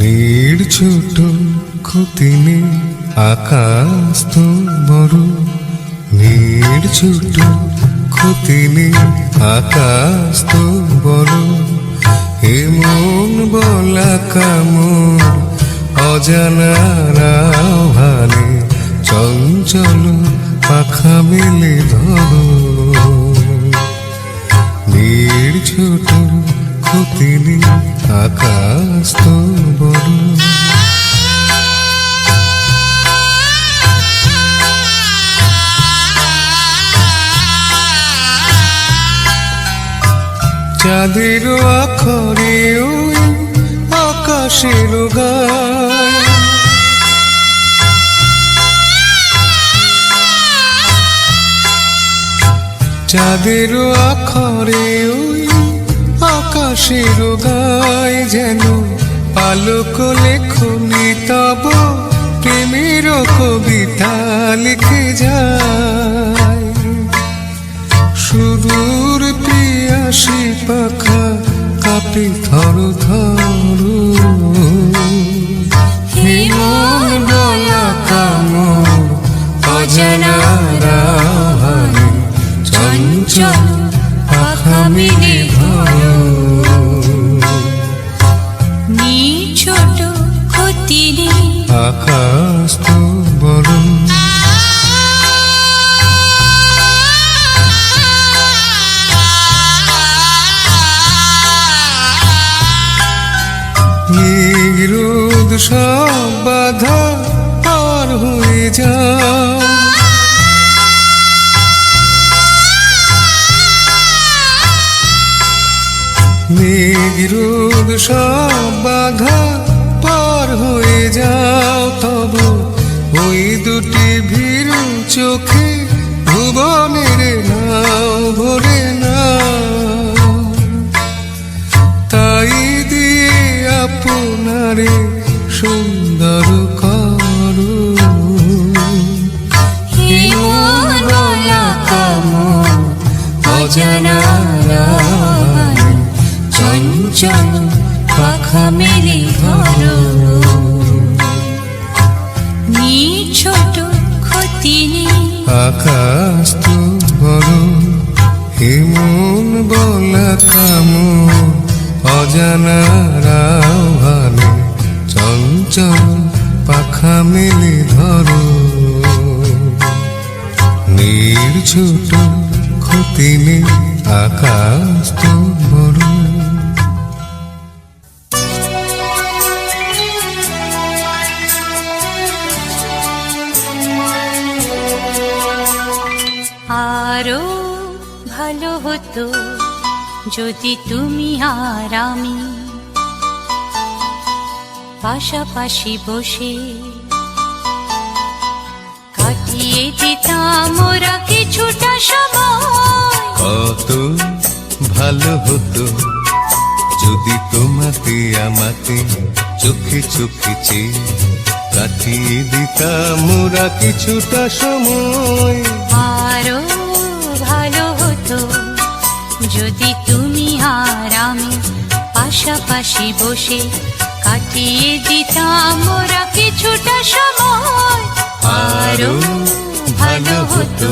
নীড় ছোট ক্ষতি নেই আকাশ তো বড়, নীড় ছোট ক্ষতি নেই আকাশ তো বড়। এমন বলা কামড় অজানার আহ্বানে চঞ্চল পাখা মেলে ধরো। নীড় ছোট ক্ষতি নেই আকাশ তো বড়। চাঁদের আখরে ওই আকাশের গায়, চাঁদের আখরে ওই আকাশের গায় যেন পালক লেখনি তব প্রেমের কবিতা লিখে যায়। সুদূর পিয়াসী পাখা কাঁপে থর থর, হিমন বলা কামড় অজানার আহ্বানে চঞ্চল পাখা মেলে ধরো। নীড় ছোট ক্ষতি নেই আকাশ তো বড়। নিরোধ সব বাধা পার হয়ে যাও, নিরোধ সব বাধা পার হয়ে যাও। তব ওই দুটি ভীরু চোখে ভুবনের নাও ভরে নাও, তাই দিয়ে আপনারে সুন্দর করো। হিমন বলা কামড় অজানার আহ্বানে চঞ্চল পাখা মেলে ধরো। নীড় ছোট ক্ষতি নেই আকাশ তো বড়। হেমন বলা কামড় অজানার আহ্বানে চঞ্চল পাখা মেলে ধরো। নীড় ছোট ক্ষতি নেই আকাশ তো বড়। আরো ভালো হতো যদি তুমি আর আমি পাশাপাশি বসে কাটিয়ে দিতাম ওরা কিছুটা সময়। কত ভালো হতো যদি তোমাতে আমাতে চোখে চোখে চেয়ে কাটিয়ে দিতাম ওরা কিছুটা সময়। আরো ভালো হতো যদি তুমি আর আমি পাশাপাশি বসে কাটিয়ে দিতাম ওরা কিছুটা সময়। আরো ভালো হতো।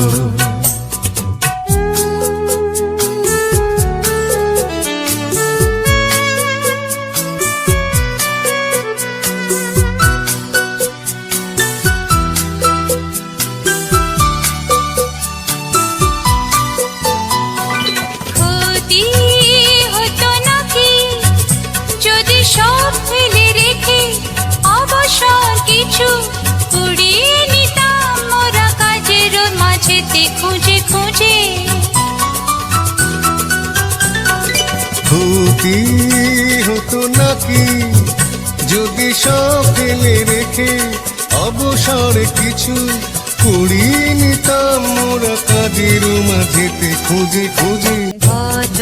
ক্ষতি হতো নাকি যদি সব ফেলে রেখে অবসর কিছু কুড়িয়ে নিতাম ওরা কাজের মাঝেতে খুঁজে খুঁজে। ক্ষতি হতো নাকি যদি সব ফেলে রেখে অবসর কিছু কুড়িয়ে নিতাম মোরা কাজের মাঝেতে খুঁজে খুঁজে। কত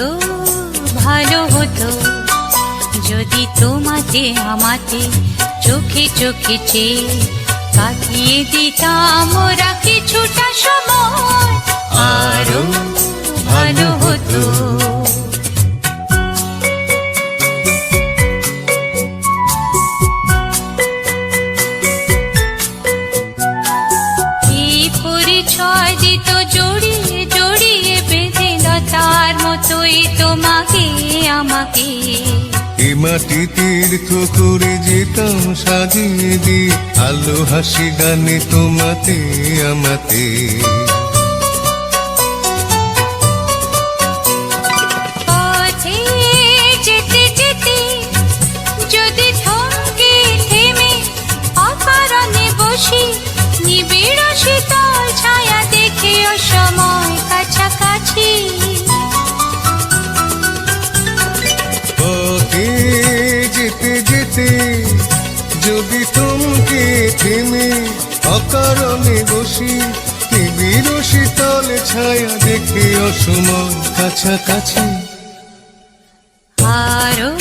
ভালো হতো যদি তোমাতে আমাতে চোখে চোখে চেয়ে কাটিয়ে দিতাম ওরা কিছুটা সময়। আরো ভালো হতো। মাটি তীর্থ করে যেতাম সাজিয়ে দিয়ে আলো হাসি গানে তোমাতে আমাতে। পথে যেতে যেতে যদি থমকে থেমে অকারণে বসি, নিবিড় শীতল ছায়া দেখে অসময় কাছাকাছি। পথে যেতে যেতে যদি থমকে থেমে অকারণে বসি, নিবিড় শীতল ছায়া দেখে অসময় কাছাকাছি। আরো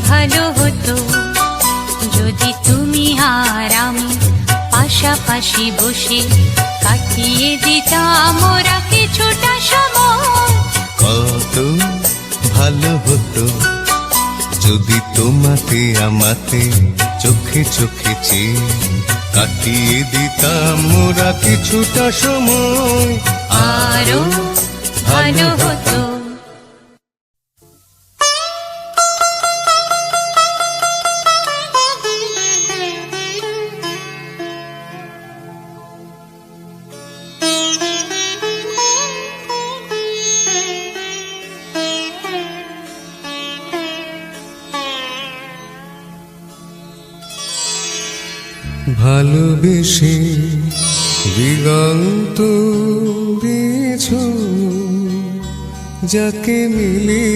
ভালো হতো যদি তুমি আর আমি পাশাপাশি বসে কাটিয়ে দিতাম ওরা কিছুটা সময়। কত ভালো হতো যদি তোমাতে আমাতে চোখে চোখে চেয়ে কাটিয়ে দিতাম মোরা কিছুটা সময়। আরো ভালো হতো। ভালোবেসে দিগন্ত দিয়েছ যাকে মিলে,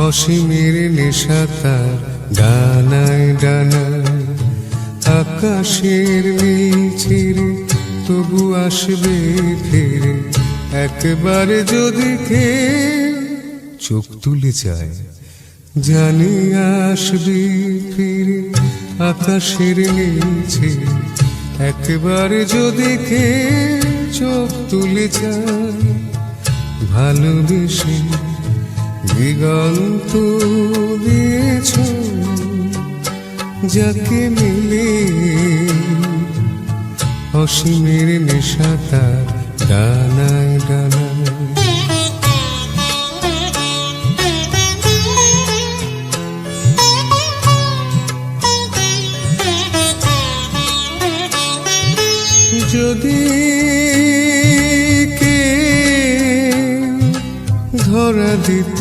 অসীমের নেশা তার ডানায় ডানায়, আকাশের নীল ছেড়ে তবু আসবে ফিরে একবার যদি কে চোখ তুলে যায়, জানি আসবে ফিরে আকাশের নিচে একবার যদি কে চোখ তুলে যায়। ভালোবেসে দিগন্ত দিয়েছ যাকে মিলে, অসীমের নেশা তার ডানায় ডানায়। যদি কে ধরা দিত,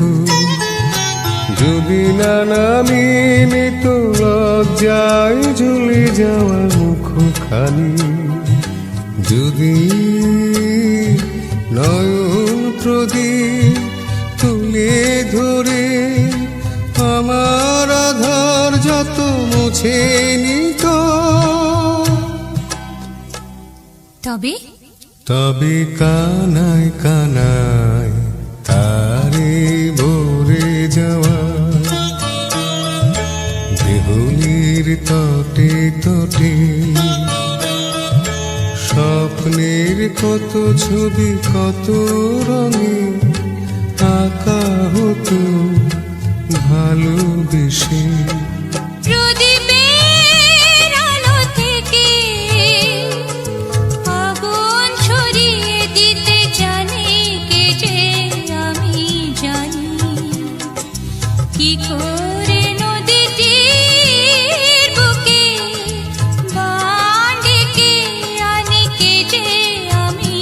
যদি না নামি নিত লজ্জায় ঝুলে যাওয়া মুখখানি, যদি নয়ন প্রদীপ তুলে ধরে আমার আধার যত মুছে নিত, তবে তবে কানায় কানায় তারে ভরে যাওয়া, দেহুলির তটে তটে স্বপ্নের কত ছবি কত রঙে আঁকা হতো ভালোবেসে। প্রদীপের আলো থেকে আগুন ছড়িয়ে দিতে জানি কে যে আমি জানি, কি করে নদীটির বুকে বান ডেকে আনি কে যে আমি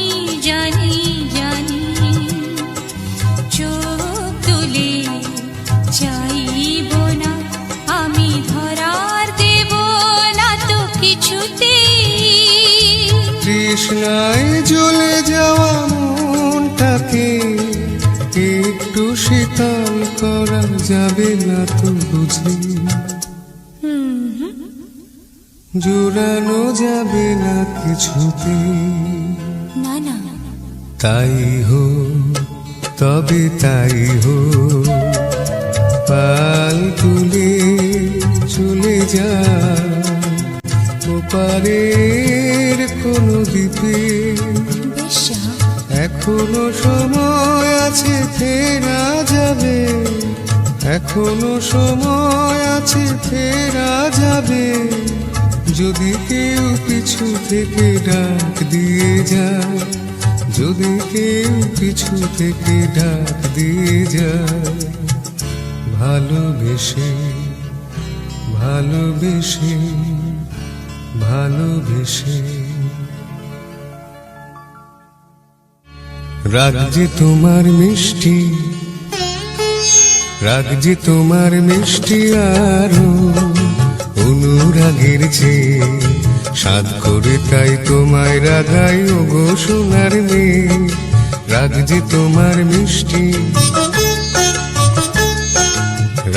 জানি জানি। চোখ তুলে চাইব না আমি ধরার দেব না তো কিছুতেই, তৃষ্ণায় জ্বলে যাওয়া মনটাকে একটু শীতল করা যাবে না তো বুঝি, জোড়ানো যাবে না কিছুতে। না না তাই হো তবে তাই হো, পাল তুলে চলে যা ওপারের কোনো দ্বীপে, বেশ্যা এখনো সময় আছে ফেরা যাবে, এখনো সময় আছে ফেরা যাবে, যদি কেউ পিছু থেকে ডাক দিয়ে যায়, যদি কেউ পিছু থেকে ডাক দিয়ে যায়। ভালোবেসে ভালোবেসে ভালোবেসে। রাগ যে তোমার মিষ্টি, রাগ যে তোমার মিষ্টি আরো অনুরাগের চেয়ে সাধ করে তাই তোমায় রাগাই ওগো সোনার মেয়ে। রাগ যে তোমার মিষ্টি,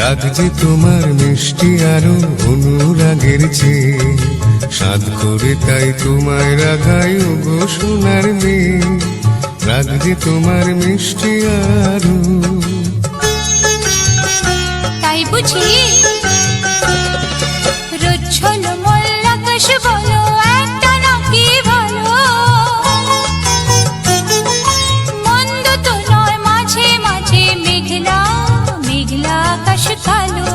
রাগ যে তোমার মিষ্টি আরো অনুরাগের চেয়ে সাধ করে তাই তোমায় রাগাই ওগো সোনার মেয়ে। রাগ যে তোমার মিষ্টি আরো। তাই বুঝি রোজ ঝলমল আকাশ বলো একটা নাকি ভালো, মন্দ তো নয় মাঝে মাঝে মেঘলা মেঘলা আকাশ কালো।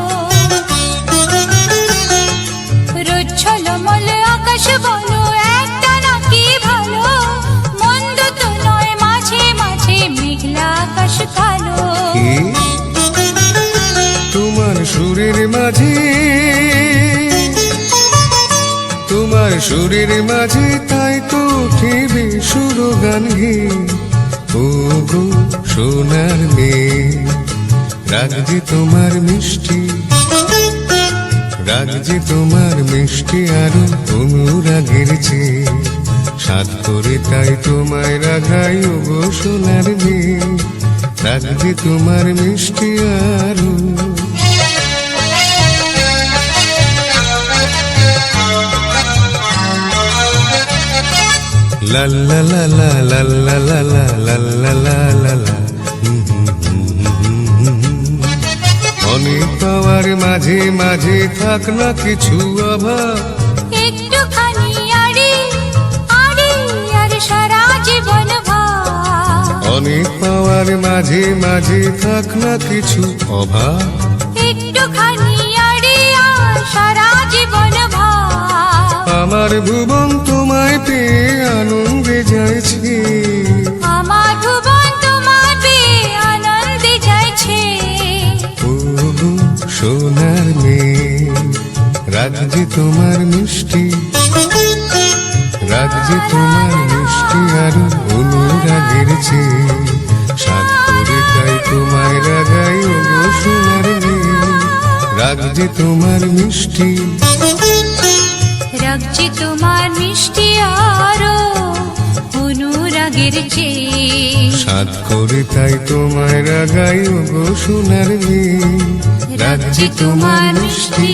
রোজ ঝলমল আকাশ বলো একটা নাকি ভালো, মন্দ তো নয় মাঝে মাঝে মেঘলা আকাশ কালো। তোমার সুরের মাঝে, তোমার সুরের মাঝে তাই তো উঠিবে সুরগান গে ও গো সোনার মেয়ে। রাগ যে তোমার মিষ্টি, রাগ যে তোমার মিষ্টি আরো অনুরাগের চেয়ে সাধ করে তাই তোমায় রাগাই ও গো সোনার মেয়ে। রাগ যে তোমার মিষ্টি আরো। লা লা লা লা লা লা লা লা লা লা লা লা। অনেক পাওয়ার মাঝে মাঝে থাক না কিছু অভাব, একটুখানি আড়ি আড়ি আর সারা জীবন ভাব। অনেক পাওয়ার মাঝে মাঝে থাক না কিছু অভাব, একটুখানি আড়ি আর সারা জীবন ভাব। আমার ভুবন তোমায় পেয়ে আনন্দে যাইছে, আমার ভুবন তোমার পেয়ে আনন্দে যাইছে। ও গো সোনার মেয়ে। রাগ যে তোমার মিষ্টি, রাগ যে তোমার মিষ্টি আরো অনুরাগের চেয়ে সাধ করে তাই তোমায় রাগাই ও গো সোনার মেয়ে। রাগ যে তোমার মিষ্টি, রাগ যে তোমার মিষ্টি আরো অনুরাগের চেয়ে সাধ করে তাই তোমায় রাগাই ও গো সোনার মেয়ে। রাগ যে তোমার মিষ্টি।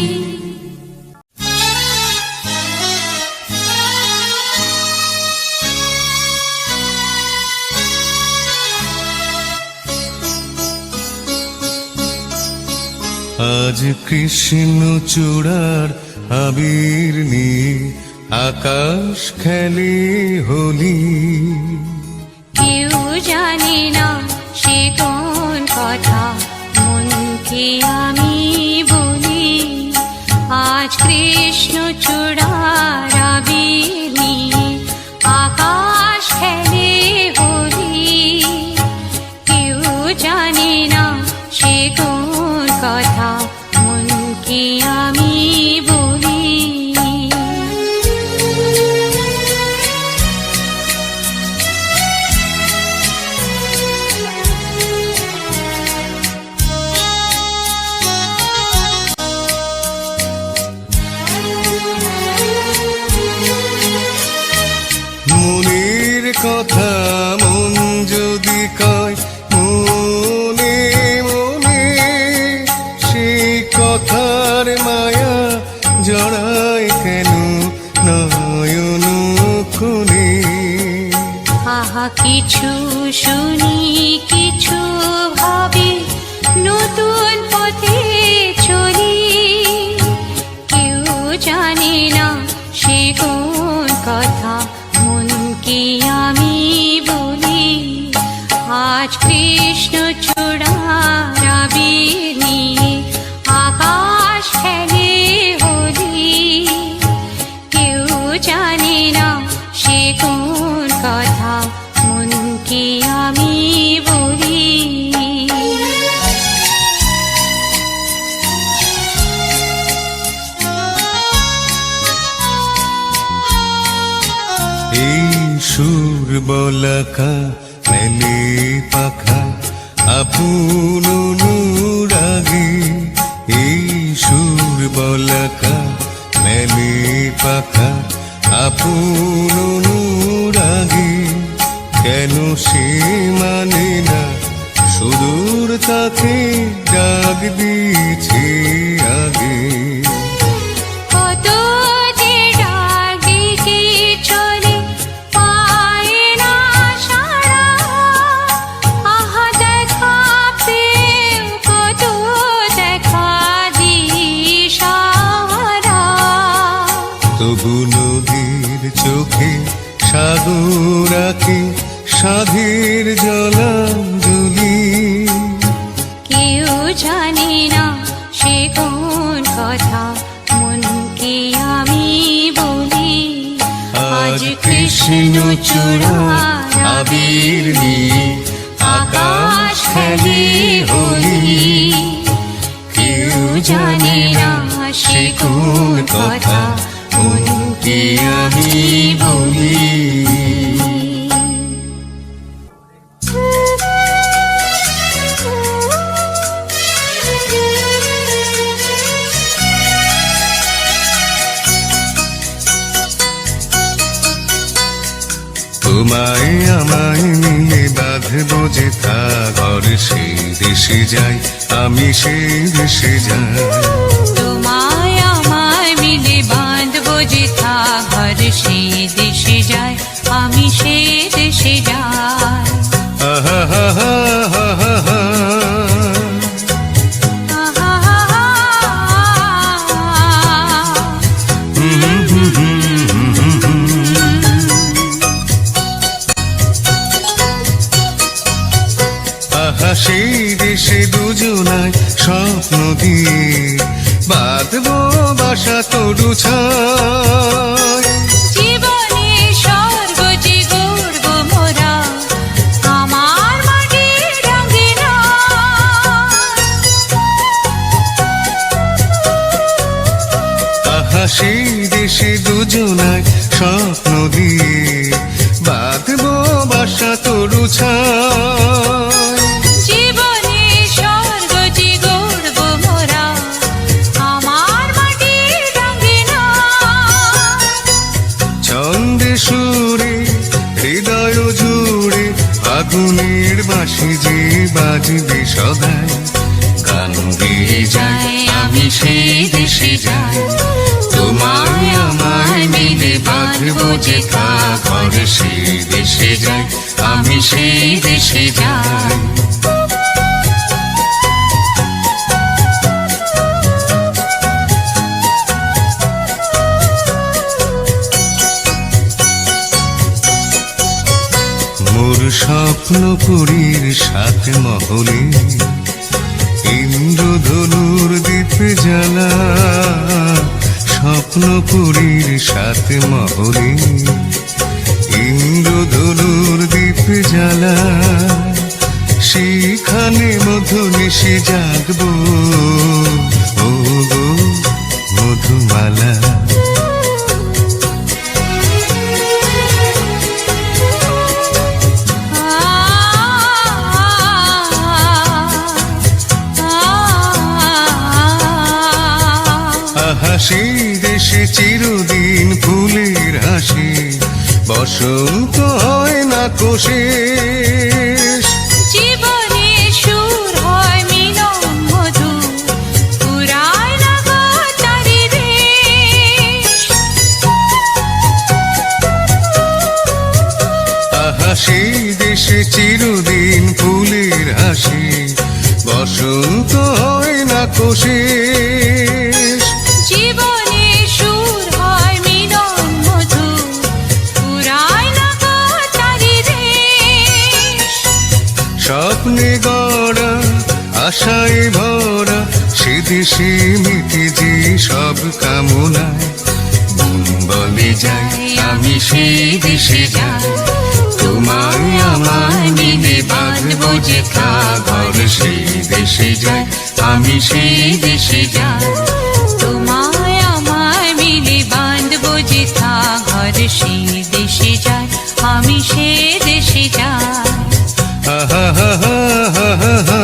আজ কৃষ্ণ চূড়ার আবির নিয়ে আকাশ খেলে হোলি। কেউ জানে না সে কোন কথা মনকে আমি বলি। আজ কৃষ্ণ চূড়ার আবির নিয়ে আকাশ খেলে হোলি। কেউ জানে না সে কোন কথা মনকে আমি বলি। মনের কথা মন যদি কয় মনে মনে, সেই কথার মায়া জড়ায় কেন নয়ন কোণে। আহা কিছু শুনি কিছু ভাবি নতুন পথে চলি। কেউ জানে না সে কোন কথা মনকে আমি বলি। আজ কৃষ্ণ চূড়ার আবির নিয়ে আকাশ খেলে হোলি। কেউ জানে না সে কোন কথা মনকে আমি বলি। বলাকা মেলে পাখা আপন অনুরাগী, এই সুর বলাকা মেলে পাখা আপন অনুরাগী। কেন সে মানে না সুদূর তাকে ডাক দিয়েছে আগে। কত যে ডাকে কে চলে পায় না সাড়া, আহা দেখা পেয়েও কত দেখা দিশাহারা। তবু নদীর চোখে সাগর আঁকে সাধের জলাঞ্জলি। কেউ জানে না সে কোন কথা মনকে আমি বলি। আজ কৃষ্ণ চূড়া আবির নিয়ে আকাশ খেলে হোলি। কেউ জানে না সে কোন কথা মনকে আমি বলি। তোমায় আমায় মিলে বাঁধবো যে ঘর, সেই দেশে যাই আমি সেই দেশে যাই। তোমায় আমায় মিলে বাঁধবো যে ঘর, সেই দেশে যায় আমি সেই দেশে যাই। আহা হা হা হা হা হা। সেই দেশে দুজনায় স্বপ্ন দিয়ে বাঁধবো বাসা তরু ছায়। জীবনে স্বর্গ যে গর্ব মোরা আমার মাটির রঙিনা। আহা সেই দেশে দুজনায় স্বপ্ন দিয়ে বাঁধবো বাসা তরু ছায়। জীবনে স্বর্গ যে গর্ব মোরা আমার মাটির রঙিনা। ছন্দে সুরে হৃদয় জুড়ে আগুনের বাঁশি যে বাজবে সদাই। গান গেয়ে যাই আমি সেই দেশে যাই। তোমায় আমায় মিলে বাঁধবো যে ঘর, সেই দেশে যাই আমি সেই দেশে যাই। মোর স্বপ্নপুরীর সাত মহলে ইন্দ্রধনুর দ্বীপ জ্বালা। স্বপ্নপুরীর সাত মহলে ইন্দ্রধনুর দ্বীপ জ্বালা। সেখানে মধু নিশি জাগবো ও গো মধুমালা। সেই দেশে চিরদিন ফুলের হাসি, বসন্ত হয় না কোশেষ। জীবনে সুর হয় মিলন মধু, পুরায় না গো চারিদেশ। আহা সেই দেশে চিরদিন ফুলের হাসি, বসন্ত হয় না কোশেষ। জীবনে সুর হয় মিলন মধু, পুরায় না গো চারিদেশ। স্বপ্নে গড়া আশায় ভরা সে দেশে মিটে যে সব কামনায়। মন বলে যাই আমি সেই দেশে যাই। তোমায় আমায় মিলে বাঁধবো যে ঘর, সেই দেশে যাই আমি সেই দেশে যাই। তোমায় আমায় মিলে বাঁধবো যে ঘর, সেই দেশে যায় আমি সে দেশে যাই। আহা হা হা হা হা হা।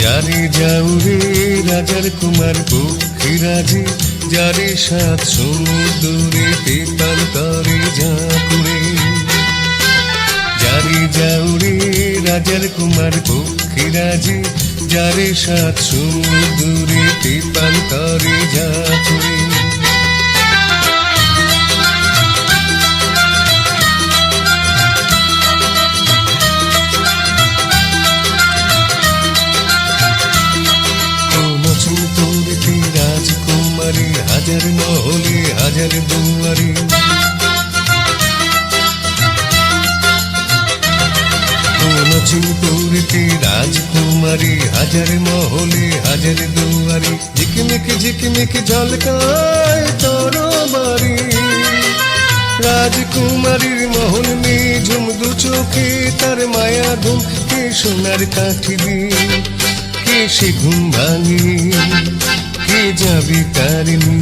যারে যাউরে রাজার কুমার পক্ষীরাজে, যারে সাত সমুদ্রে তেপান্তরে ঝাঁকুরে। যারে যাউরে রাজার কুমার পক্ষীরাজে, যারে সাত সমুদ্রে তেপান্তরে ঝাঁকুরে। রাজকুমারী হাজার মহলে হাজার দুয়ারে, চিনপুরীতে রাজকুমারী হাজার মহলে হাজার দুয়ারে। ঝিকমিকি ঝিকমিকি ঝলকায় তরবারি, রাজকুমারীর মহল নিঝুম দু চোখে তার মায়া ধুম। কে সোনার কাঠি দিয়ে কে সে ঘুম ভাঙে, কে যাবে তারিণী।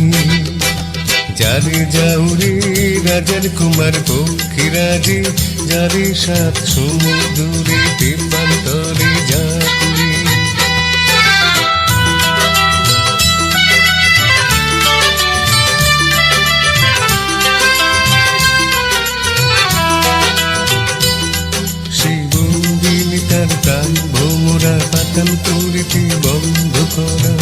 যারে যাউরে রাজার কুমার পক্ষীরাজে, যারে সাত সমুদ্রে তেপান্তরে ঝাঁকুরে। সেই বন্দিনী তার প্রাণ ভোমরা পাতাল পুরীতে বন্ধ করা।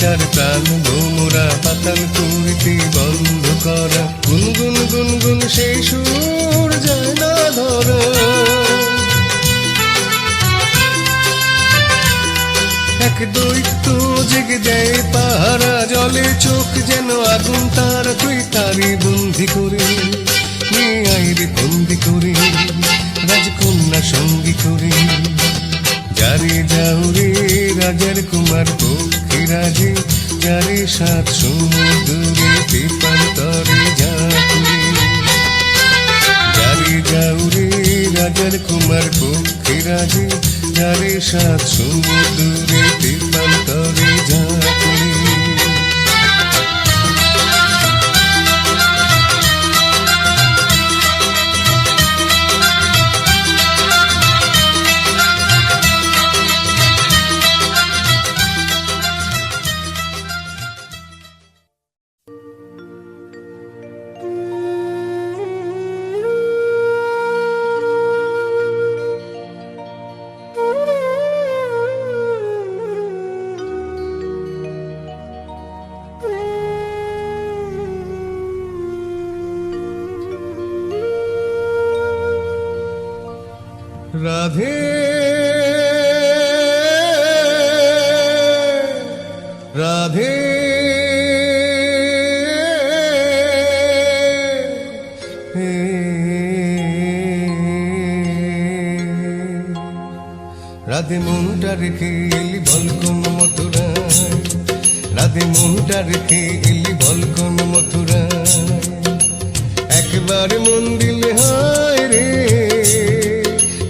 তার প্রাণ ভোমরা পাতাল পুরীতে বন্ধ করা। গুনগুন গুনগুন সেই সুর যায় না ধরা। এক দৈত্য জেগে দেয় পাহারা, জলে চোখ যেন আগুন তার। তুই তারি বন্দি করে নিয়ে আইরে বন্দি করে, রাজকন্যা সঙ্গী করে। যারে যাউরে রাজার কুমার পক্ষীরাজে, যারে সাত সমুদ্রে তেপান্তরে ঝাঁকুরে। যারে যাউরে রাজার কুমার পক্ষীরাজে, যারে সাত সমুদ্রে তেপান্তরে ঝাঁকুরে। রাধে রাধে রাধে মনটা রেখে এলি বল কোন মথুরায়। রাধে মনটা রেখে এলি বল কোন মথুরায়। একবারে মন দিলে হায় রে,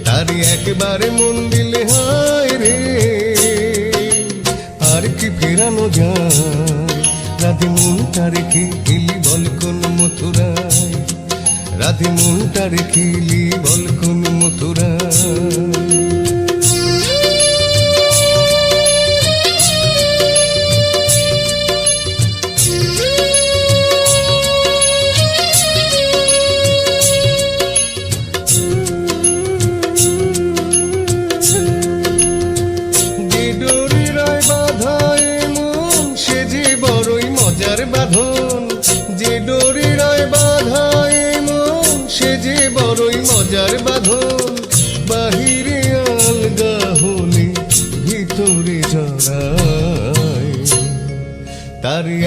তারি একবারে মন দিলে হায় রে। আর কি ফেরানো যায়, রাধে মনটা রেখে এলি বল কোন মথুরায়। রাধে মনটা রেখে এলি বল কোন মথুরায়।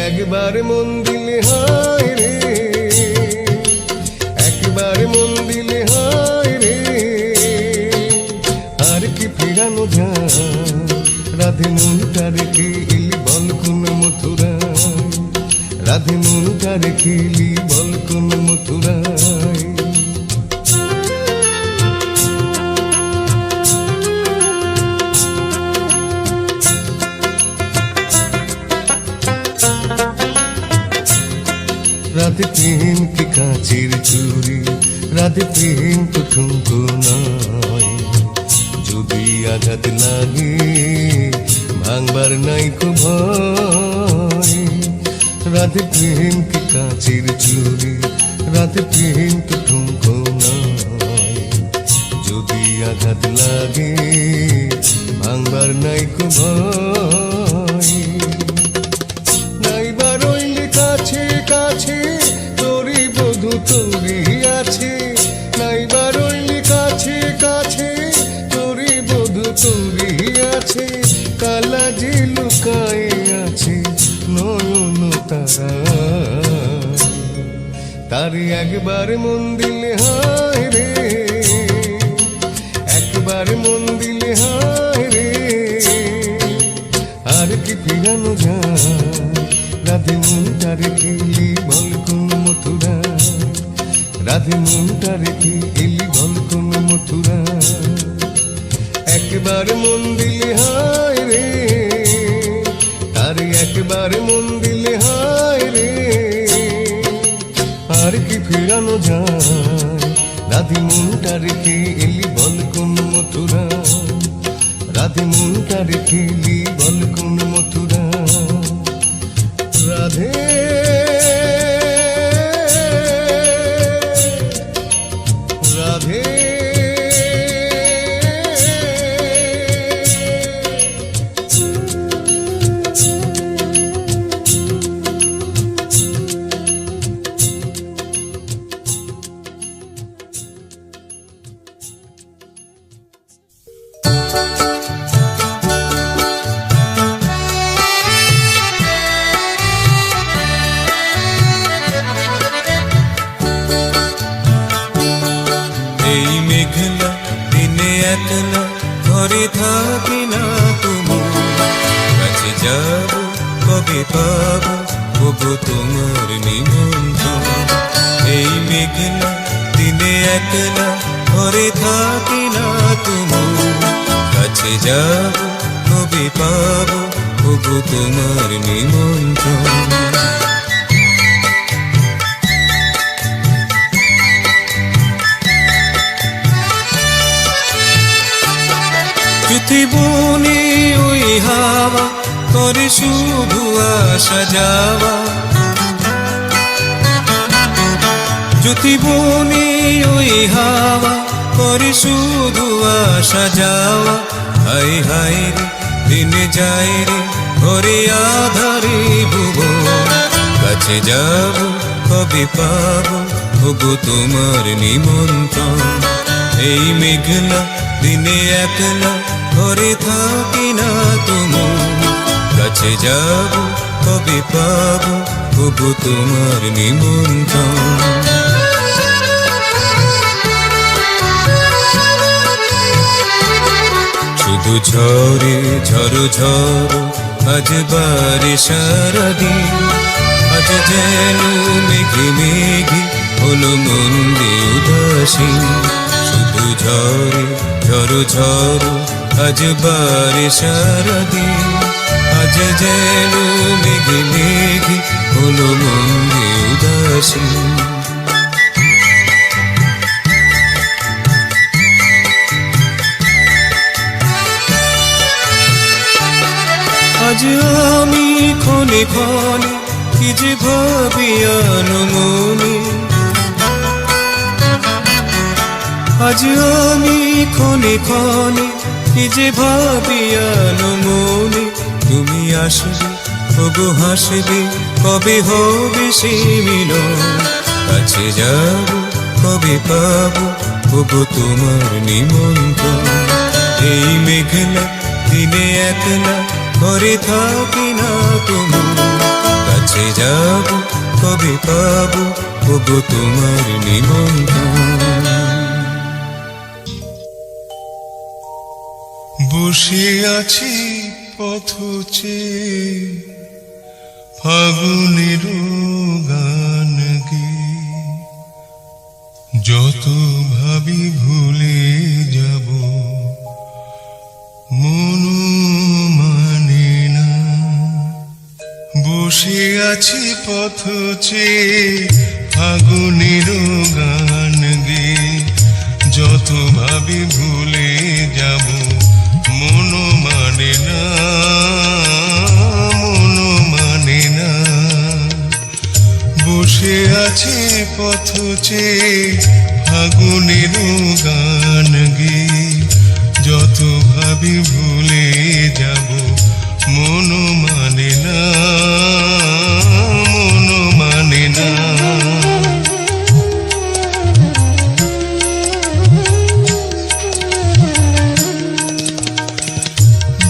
একবার মন দিলে হায় রে, একবার মন দিলে হায় রে, আর কি ফেরানো যায়? রাধে মনটা রেখে এলি বল কোন মথুরায়, রাধে মনটা রেখে এলি বল কোন মথুরায়। রাধে প্রেম কি কাঁচের চুরি, রাধে প্রেম তো ঠুমকো নয়, যদি আঘাত লাগে ভাঙবার নাই কো ভয়। রাধে প্রেম কি কাঁচের চুরি, রাধে প্রেম তো ঠুমকো নয়, যদি আঘাত লাগে ভাঙবার নাই কো ভয়। নাইবা রইলে কাছে কাছে তোরি বধু তোরি আছে, নাইবা রইলে কাছে কাছে তোরি বধু তোরি আছে, কালা যে লুকায়ে আছে নয়ন তারা, তারে একবার মন দিলে হায় রে, একবার মন দিলে হায় রে, আর কি ফিরানো যায়? রাধে মনটা রেখে এলি বল কোন মথুরায়, রাধে মনটা রেখে এলি বল কোন মথুরায়। একবার মন দিলে হায় রে, তার একবার মন দিলে হায় রে, আর কি ফেরানো যায়? রাধে মনটা রেখে এলি বল কোন মথুরায়, রাধে মনটা রেখে এলি বল কোন মথুরায়। রাধে রাধে একলা ঘরে থাকি না তুমি, কাছে যাব কবে পাবো ওগো তোমার নিমন্ত্রণ। এই মেঘলা দিনে একলা ঘরে থাকি না তুমি, কাছে যাব কবে পাবো ওগো তোমার নিমন্ত্রণ। বনে ওই হাওয়া করে শুধু আসা যাওয়া, জ্যোতি বনে ওই হাওয়া করে শুধু আসা যাওয়া। হাই হাই রে দিনে যায় রে ঘরে আধারে ভুবন, কাছে যাব কবে পাবো ওগো তোমার নিমন্ত্রণ। এই মেঘলা দিনে একলা ঘরে থাকি না তুমি, কাছে যাব কবে পাবো ওগো তোমার নিমন্ত্রণ। শুধু ঝরে ঝরো ঝরো আজ বারে সারাদিন, আজ যেন মেঘে মেঘে হলো মন উদাসীন। শুধু ঝরে ঝরো ঝরো আজ বারে সারাদিন, আজ যেন মেঘে মেঘে হলো মন উদাসীন। আজ আমি ক্ষণে ক্ষণে কি যে ভাবি আনমনে, আজ আমি ক্ষণে ক্ষণে কি যে ভাবি আনমনে। তুমি আসবে ওগো হাসবে কবে হবে সে মিলন, কাছে যাব কবে পাবো ওগো তোমার নিমন্ত্রণ। এই মেঘলা দিনে একলা ঘরে থাকি না তুমি, কাছে ভেসে যাব কবে পাবো ওগো তোমার নিমন্ত্রণ। বসে আছি পথ চেয়ে ফাগুনের গান গেয়ে, যত ভাবি ভুলে যাব মন মানে না। বসে আছি পথ চেয়ে ফাগুনের গান গেয়ে, যত ভাবি ভুলে যাব মন মানে না, মন মানে না। বসে আছে পথ চেয়ে ফাগুনের গান গেয়ে, যত ভাবি ভুলে যাব মন মানে না, মন মানে না।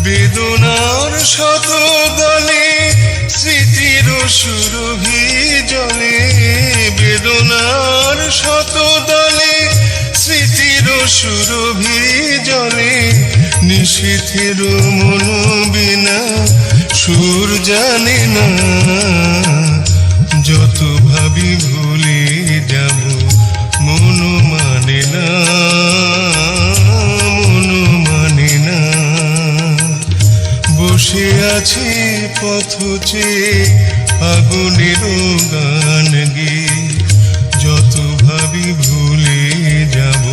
বেদনার শত দলে স্মৃতির সুরভি জলে, বেদনার শত দলে স্মৃতির সুরভি জলে, নিশীথের মন বিনা সুর জানে না। যত ভাবি ভুলে যাব মন মানে না, মন মানে না। বসে আছি পথ চেয়ে ফাগুনের গান গেয়ে, যত ভাবি ভুলে যাব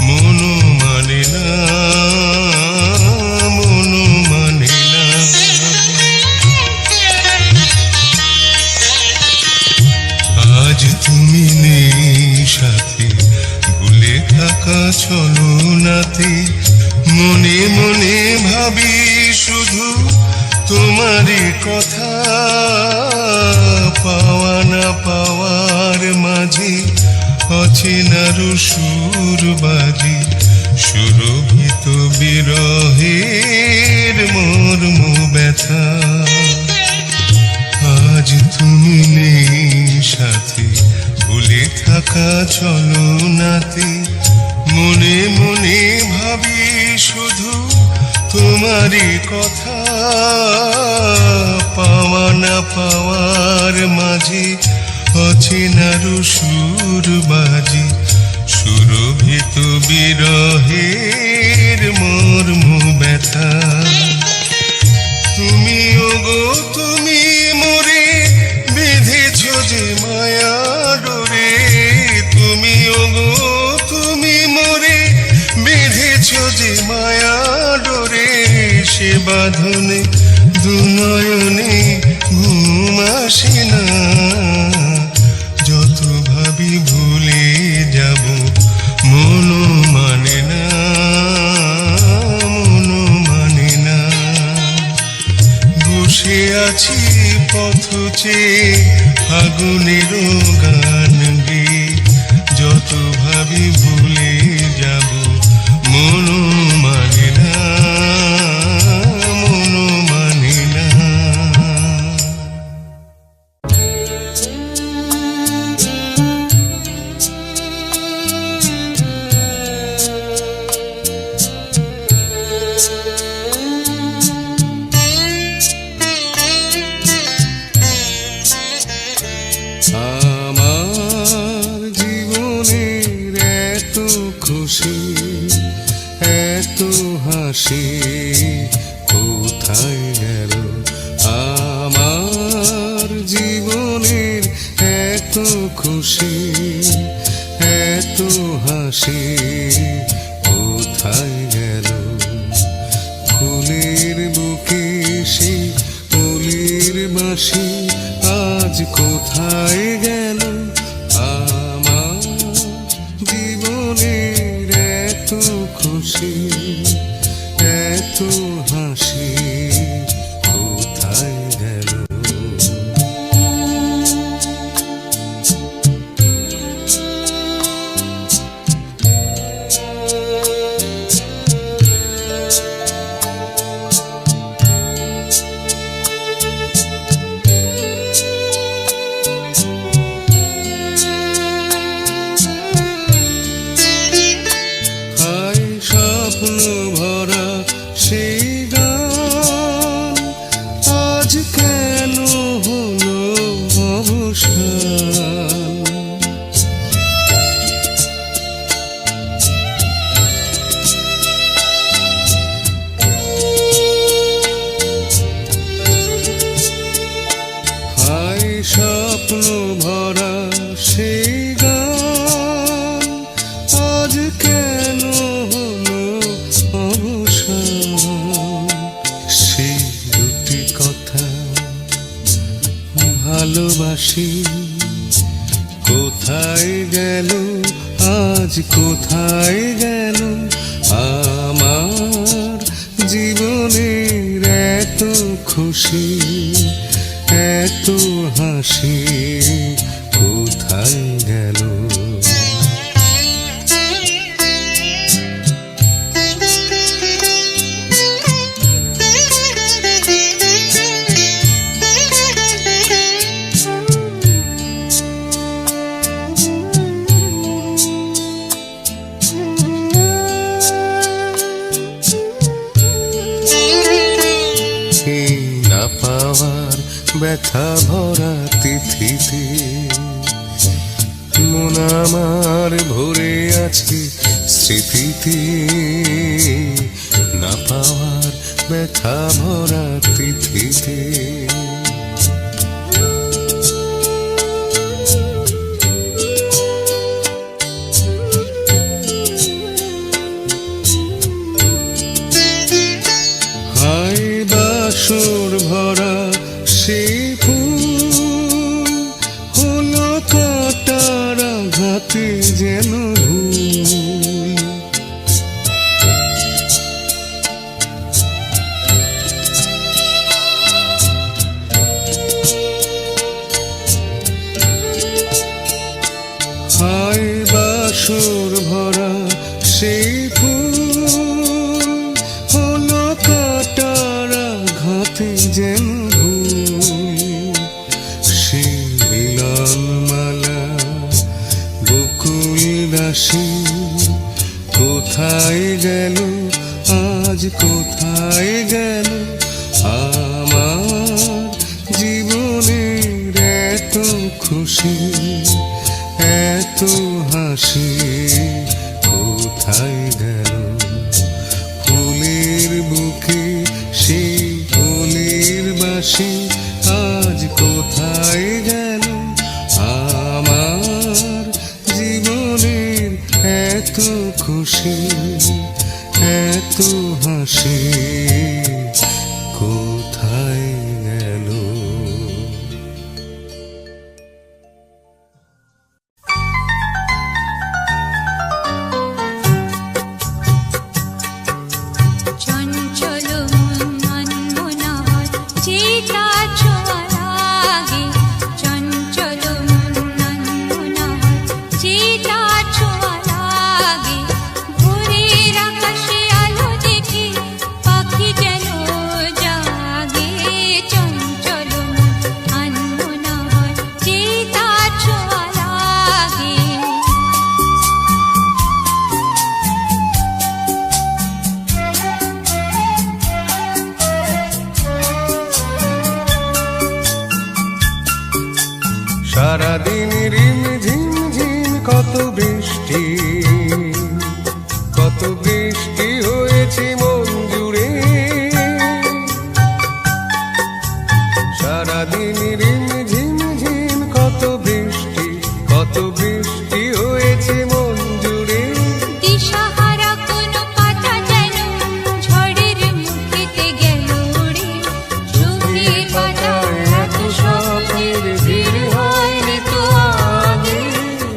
মন মানে না, মন মানে না। আজ তুমি নেই সাথে, ভুলে থাকা ছলনাতে, মনে মনে ভাবি শুধু তোমারই কথা। পাওয়া না পাওয়ার মাঝে অচেনার সুর বাজে, সুরভিত বিরহের মর্ম ব্যথা। আজ তুমি নেই সাথে, ভুলে থাকা ছলনাতে, মনে মনে ভাবি শুধু তোমারই কথা। পাওয়া না পাওয়ার মাঝে অচেনার সুর বাজে, সুরভিত বিরহের মর্ম ব্যথা। তুমি ওগো তুমি মোরে বেঁধেছ যে মায়া ডোরে, তুমি ওগো তুমি মোরে বেঁধেছ যে মায়া ডোরে। সে বাঁধনে দুনয়নে ঘুম আসে না, যত ভাবি ভুলে যাব মন মানে না, মন মানে না। বসে আছি পথ চেয়ে ফাগুনের গান গেয়ে, যত ভাবি ভুলে যাব মন মানে না, মন মানে না। আমার জীবনের এত খুশি, এত হাসি কোথায় গেল? আমার জীবনের এত খুশি, এত হাসি কোথায় গেল? ফুলের বুকে সে ফুলের বাঁশি আজ কোথায় গেল? আমার জীবনের এত খুশি, এত হাসি কোথায় গেল? হাসি কোথায় গেল, আজ কোথায় গেল আমার জীবনের এত খুশি, এত হাসি কোথায় গেল। না পাওয়ার ব্যথা ভরা তিথিতে মন আমার ভরে আছে স্মৃতিতে, না পাওয়ার ব্যথা ভরা তিথিতে। হায় বাসর ভরা সে ফুল হলো কাটার আঘাতে যেন ভুল। হায় বাসর ভরা সে ফুল হলো কাটার আঘাতে যেন ভুল। সে মিলন মালা বকুল রাশি কোথায় গেল, আজ কোথায় গেল আমার জীবনের এত খুশি, এত হাসি কোথায় গেল। ফুলের বুকে সেই ফুলের বাসি আজ কোথায় গেল আমার জীবনের এত খুশি, এত হাসি কোথায় গেল। চঞ্চল মন আনমনা হয় যে তার ছোঁয়া লাগে, চঞ্চল মন আনমনা হয় যে তার ছোঁয়া লাগে। ভোরের আকাশে আলো দেখে পাখি যেন জাগে, চঞ্চল মন আনমনা হয় যে তার ছোঁয়া লাগে। সারাদিন রিম ঝিম ঝিম কত বৃষ্টি, কত বৃষ্টি হয়েছে মন জুড়ে। সারাদিন রিম ঝিম ঝিম কত বৃষ্টি, কত বৃষ্টি হয়েছে মন জুড়ে। দিশাহারা কোনো পাতা যেন ঝড়ের মুখেতে গেল উড়ে, চোখের পাতায় এত স্বপ্নের ভিড় হয়নি তো আগে।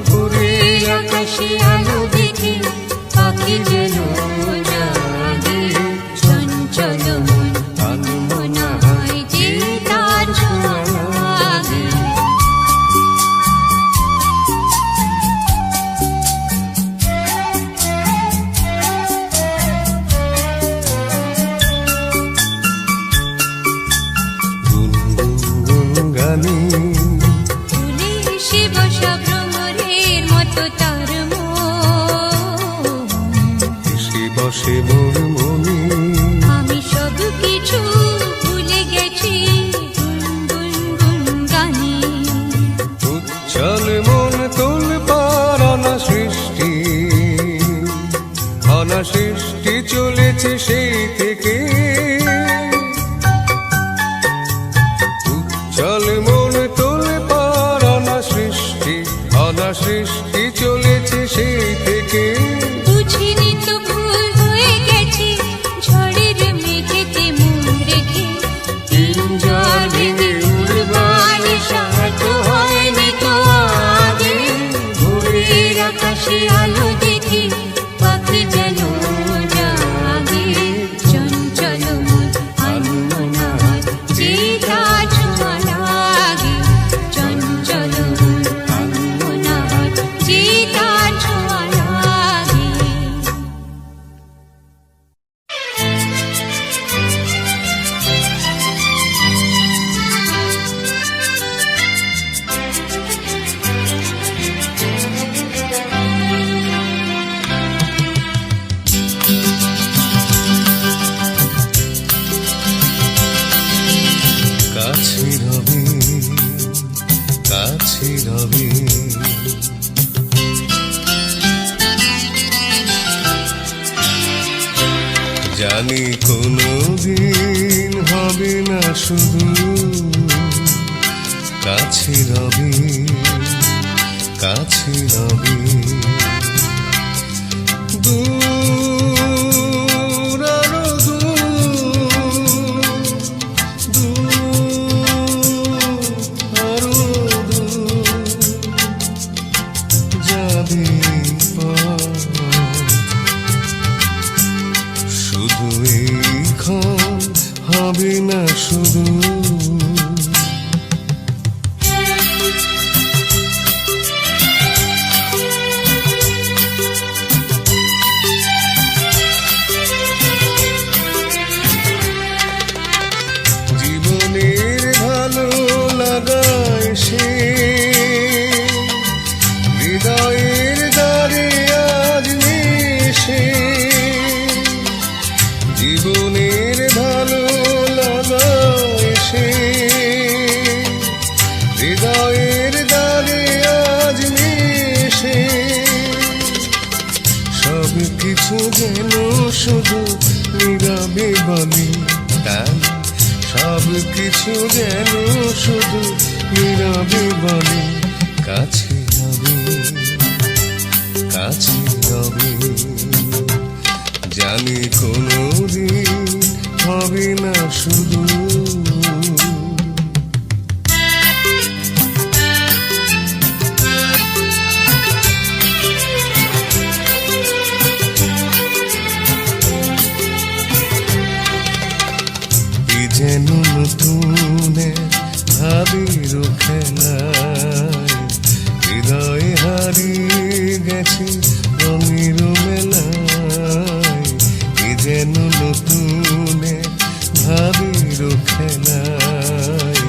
ভোরের আকাশে আলো দেখে পাখি যেন জাগে, চঞ্চল মন আনমনা হয় যে তার ছোঁয়া লাগে। গুনগুন গানে ফুলে এসে বসা ভ্রমরের মতো তার মন, এসে বসে মোর মনে। আমি সব কিছু ভুলে গেছি গুনগুন গুন গানে। উচ্ছল মন তোল পার অনাসৃষ্টি, অনাসৃষ্টি চলেছে সেই থেকে। উচ্ছল মন তোল পার অনাসৃষ্টি, অনাসৃষ্টি চলেছে সেই থেকে। বুঝিনি তো ভুল হয়ে গেছে ঝড়ের মেঘেতে মন রেখে, তিন জল ভেঙে উড়বার সাহায্য হয় আকাশে আলো দেখি পাখি যেন জাগে চঞ্চল মন আনমনায় যে তার ছোঁয়া লাগে চঞ্চল মন আনমনায় যে তার ছোঁয়া লাগে কাছে রবে কাছে রবে জানি কোনো দিন হবে না শুধু কাছে রবে কাছে রবে দূর আরো যাবে শুধু এইক্ষণ হবে না শুধু জীবনের ভালো লাগায় সে হৃদয়ের দ্বারে আজ মিশে জীবনের ভালো লাগায় সে হৃদয়ের দ্বারে আজ মিশে সব কিছু যেন শুধু নীরবে বলে তাই সব কিছু যেন শুধু নীরবে বলে কাছে হবে কাছে হবে জানি কোনো দিন হবে না শুধু যেন নতুন ভাবির খেলায় হৃদয় হারিয়ে গেছে রঙের মেলায় যেন নতুন ভাবির খেলায়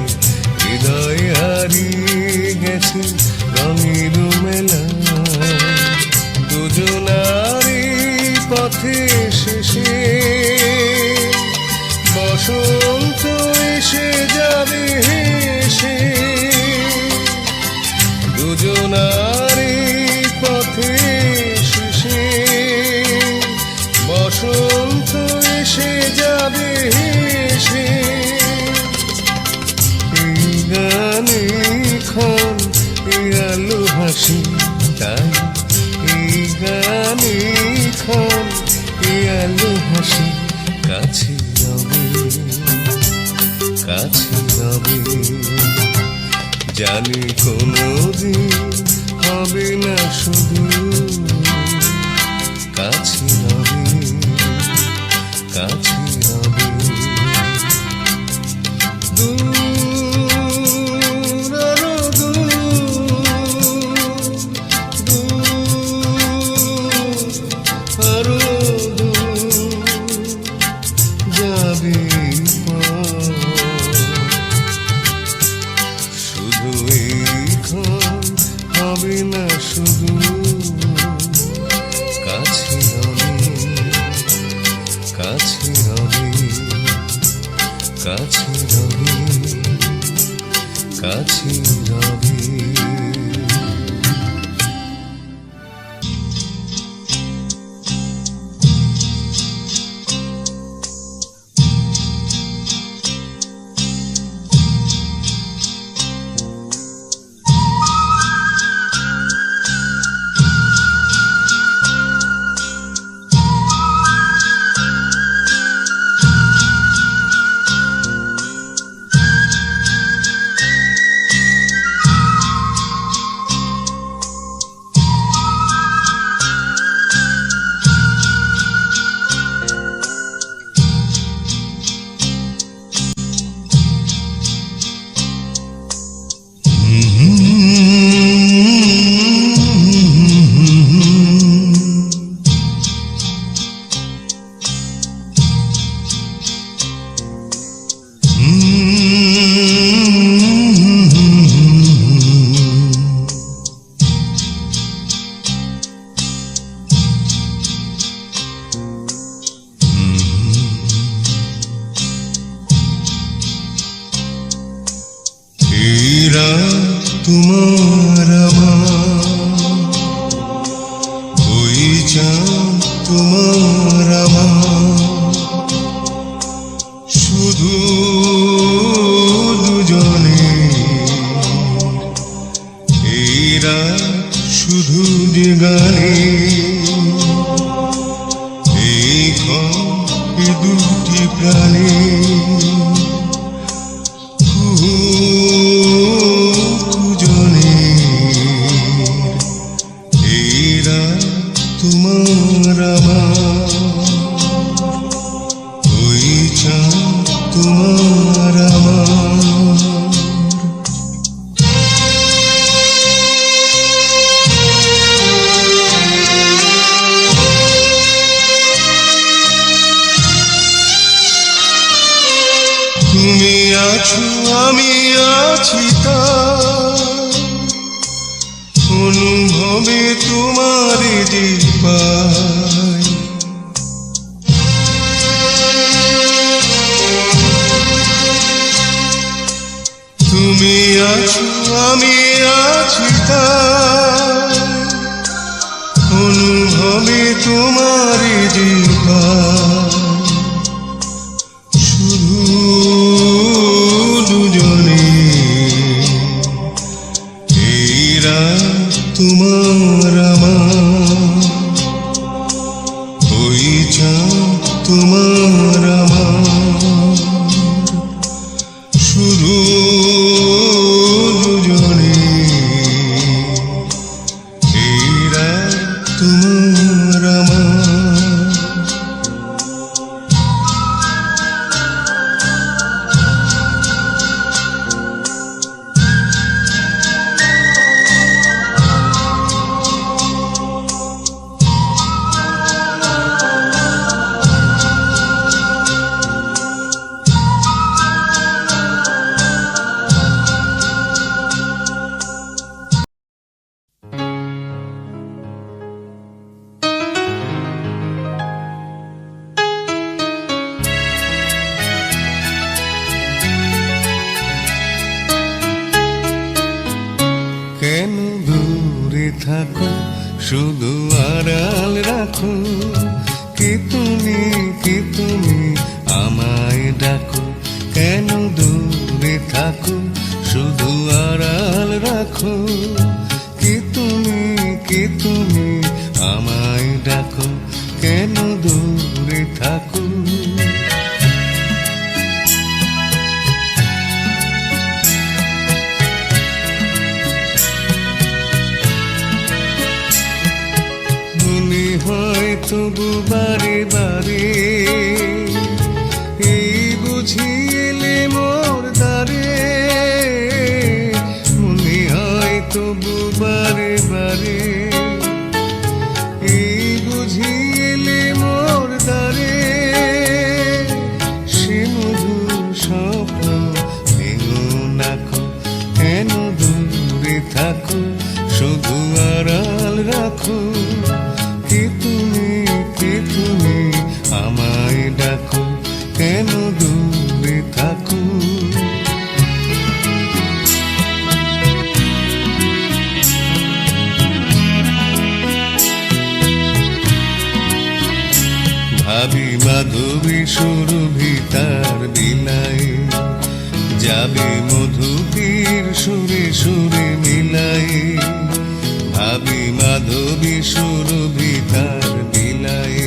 হৃদয় হারিয়ে গেছে রঙের মেলায় দুজনারই পথে শেষে বসন্ত এসে যাবে হেসে দুজনারই পথে শেষে বসন্ত এসে যাবে হেসে এই গানে ক্ষণ এই আলো হাসি তাই এই গানে ক্ষণ এই আলো হাসি কাছে কাছে রবে জানি কোনো দিন হবে না শুধু কাছে রবে কাছে রবে দূর আরো আরো যাবে শুধু এইক্ষণ হবে না শুধু কাছে রবে কাছে রবে কাছে রবে কাছে রবে রাত তোমার আমার, ওই চাঁদ তোমার আমার, শুধু দুজনে এই রাত শুধু যে গানে এই ঘর দুটি প্রাণে দুজনে এই রাত তোমার আমার, ওই চাঁদ তোমার আমার। তুমি আছো আমি আছি তাই, অনুভবে তোমার যে পাই। তুমি আছো আমি আছি তাই, অনুভবে তোমার যে পাই। শুধু দুজনে এই রাত তোমার আমার, ওই চাঁদ তোমার আমার, শুধু দুজনে এই রাত তোমার আমার। কেন দূরে থাকো শুধু আড়াল রাখো, কি তুমি আমায় ডাকো। কেন দূরে থাকো শুধু আড়াল রাখো, কি তুমি আমায় ডাকো। কেন দূরে থাকো। হয় তবু বারে বারে এই বুঝি এলে মোর দ্বারে, মনে হয় তবু বারে বারে এই বুঝি এলে মোর দ্বারে। সে মধুর স্বপ্ন ভেঙো নাকো, কেন দূরে থাকো শুধু আড়াল রাখো, কি তুমি আমায় ডাকো। কেন দূরে থাকো। ভাবি মাধবী সুরভি তার বিলায়, যাবে মধুপীর সুরে সুরে মিলায়। ভাবি মাধবী সুরভি তার বিলায়,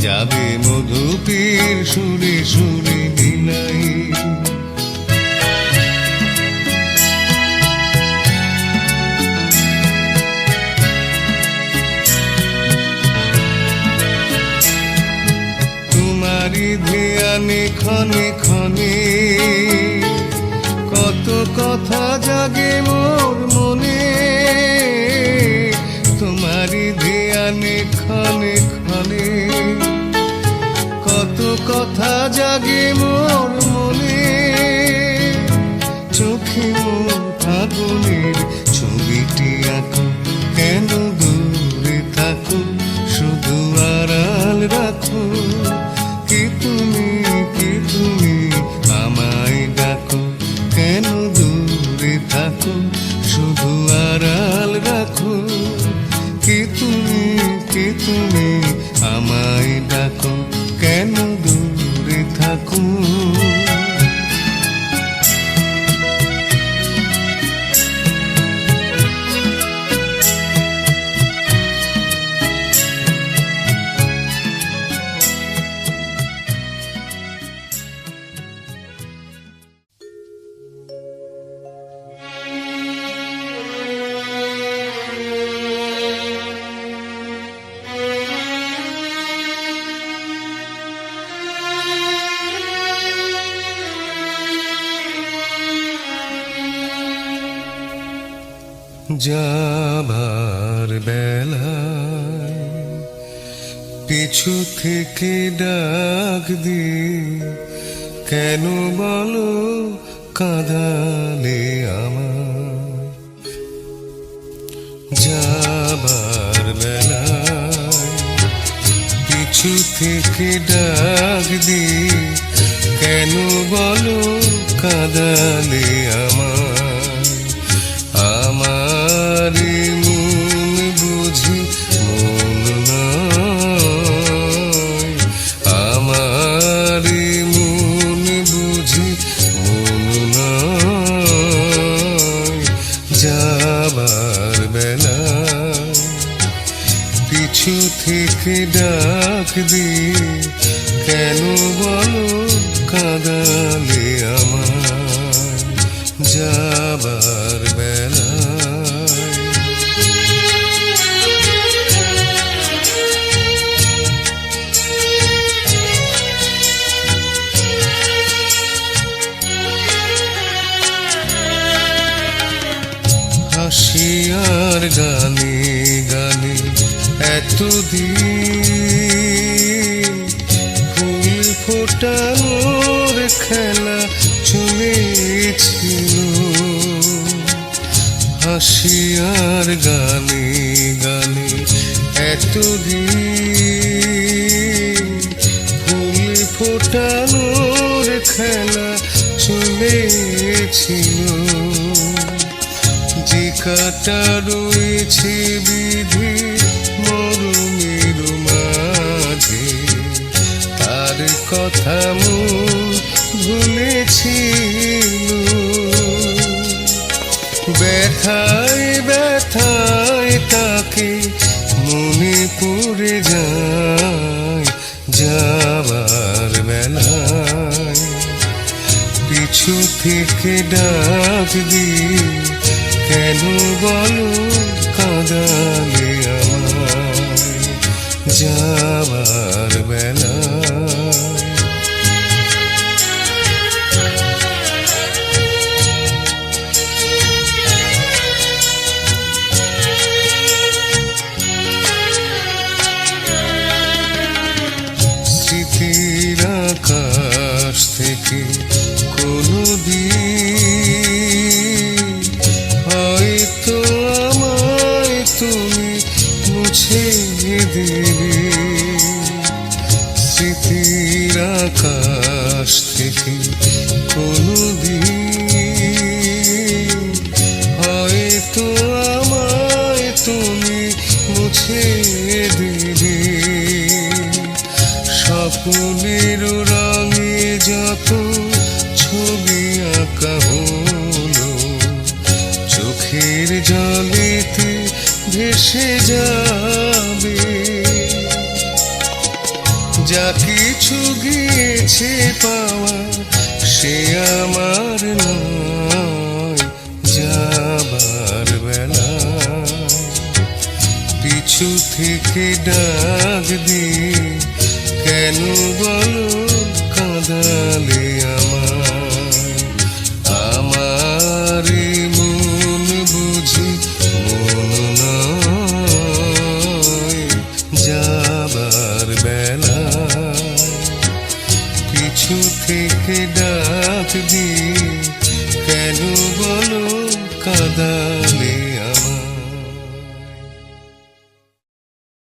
যাবে মধুপীর সুরে সুরে মিলায়। তোমারি ধ্যানে ক্ষণে ক্ষণে কত কথা জাগে মোর মনে। তোমারি ধ্যানে ক্ষণে ক্ষণে কত কথা জাগে মোর মনে। চোখে মোর ফাগুনের ছবিটি আঁকো, কেন দূরে থাকো শুধু আড়াল রাখো। কি তুমি আমায় ডাকো, কেন দূরে থেকে তুমি আমায় ডাকো, কেন দূরে থাকো? যাবার বেলায় পিছু থেকে ডাক দি, কেন বলো কাঁদালে আমায়? যাবার বেলায় পিছু থেকে ডাক দি, কেন বলো কাঁদালে আমায়? আমারি মন বুঝি মন নয়, আমারি মন বুঝি মন নয়। যাবার বেলায় পিছু থেকে ডাক দি, কেন বলো কাঁদালে আমায়? যাবার বেলায় হাসি আর গানে গানে এতদিন ফুল ফোটানোর খেলা চলেছিল। হাসি আর গানে গানে এতদিন ফুল ফোটানোর খেলা চলেছিল। যে কাটা রয়েছে বিধি মরমের মাঝে, তার কথা মন ভুলেছিল। ব্যথায় ব্যথায় তাকে মনে পড়ে যায়। যাবার বেলায় পিছু থেকে ডাক দি, কেন বলো কাঁদালে আমায়? যাবার বেলায় স্মৃতির আকাশ থেকে কোনো দিন হয়তো আমায় তুমি মুছে দিবে। স্মৃতির আকাশ থেকে কোনো দিন হয়তো আমায় তুমি মুছে দিবে। স্বপ্নের রঙে যত ছবি আঁকা হলো, চোখের জলেতে ভেসে যাবে। যা কিছু গিয়েছে পাওয়া সে আমার নয়। যাবার বেলায় পিছু থেকে ডাক দি, কেন বলো কাঁদালে